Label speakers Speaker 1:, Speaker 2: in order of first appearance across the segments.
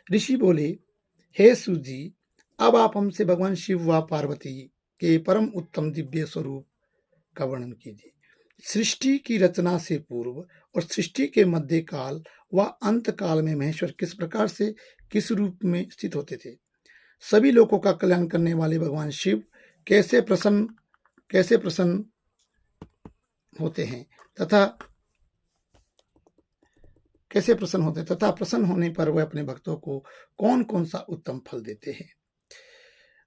Speaker 1: ऋषि बोले, हे सूत जी, अब आप हमसे भगवान शिव व पार्वती के परम उत्तम दिव्य स्वरूप का वर्णन कीजिए। सृष्टि की रचना से पूर्व और सृष्टि के मध्य काल व अंत काल में महेश्वर किस प्रकार से किस रूप में स्थित होते थे? सभी लोगों का कल्याण करने वाले भगवान शिव कैसे प्रसन्न होते हैं तथा प्रसन्न होने पर वह अपने भक्तों को कौन कौन सा उत्तम फल देते हैं?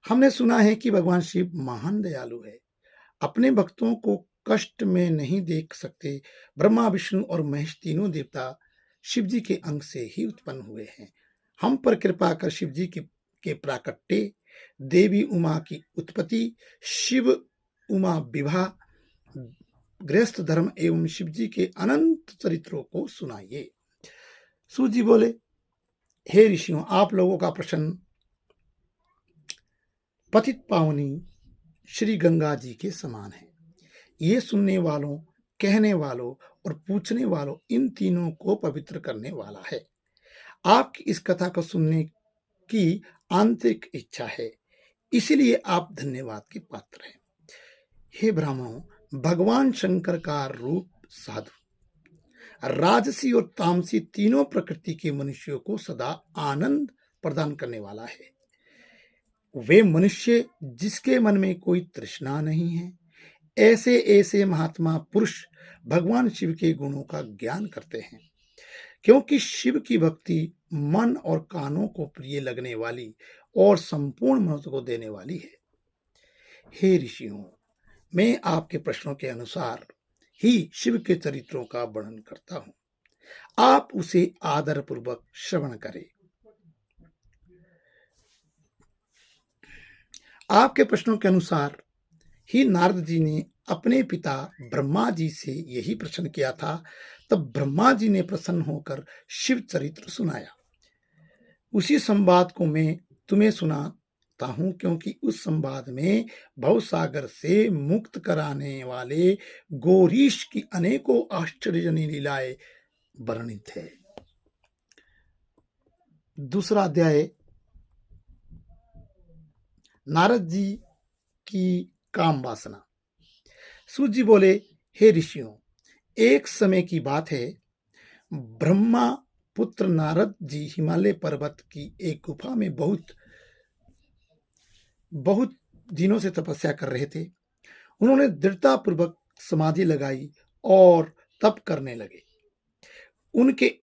Speaker 1: हमने सुना है कि भगवान शिव महान दयालु है। अपने भक्तों को कष्ट में नहीं देख सकते। ब्रह्मा, विष्णु और महेश तीनों देवता शिव जी के अंग से ही उत्पन्न हुए हैं। हम पर कृपा कर शिव जी के प्राकट्य, देवी उमा की उत्पत्ति, शिव उमा विवाह, गृहस्थ धर्म एवं शिव जी के अनंत चरित्रों को सुनाइए। सूत जी बोले, हे ऋषियों, आप लोगों का प्रश्न पतित पावनी श्री गंगा जी के समान है। ये सुनने वालों, कहने वालों और पूछने वालों इन तीनों को पवित्र करने वाला है। आपकी इस कथा को सुनने की आंतरिक इच्छा है, इसीलिए आप धन्यवाद के पात्र हैं। हे ब्राह्मणों, भगवान शंकर का रूप साधु, राजसी और तामसी तीनों प्रकृति के मनुष्यों को सदा आनंद प्रदान करने वाला है। वे मनुष्य जिसके मन में कोई तृष्णा नहीं है, ऐसे ऐसे महात्मा पुरुष भगवान शिव के गुणों का ज्ञान करते हैं, क्योंकि शिव की भक्ति मन और कानों को प्रिय लगने वाली और संपूर्ण मनुष्य को देने वाली है। हे ऋषियों, मैं आपके प्रश्नों के अनुसार ही शिव के चरित्रों का वर्णन करता हूं। आप उसे आदर पूर्वक श्रवण करें। आपके प्रश्नों के अनुसार ही नारद जी ने अपने पिता ब्रह्मा जी से यही प्रश्न किया था। तब ब्रह्मा जी ने प्रसन्न होकर शिव चरित्र सुनाया। उसी संवाद को मैं तुम्हें सुनाता हूं, क्योंकि उस संवाद में भवसागर से मुक्त कराने वाले गौरीश की अनेकों आश्चर्यजनक लीलाएं वर्णित है। दूसरा अध्याय, नारद जी की काम वासना। सूत जी बोले, हे ऋषियों, एक समय की बात है, ब्रह्मा पुत्र नारद जी हिमालय पर्वत की एक गुफा में बहुत दिनों से तपस्या कर रहे थे। उन्होंने दृढ़ता पूर्वक समाधि लगाई और तप करने लगे। उनके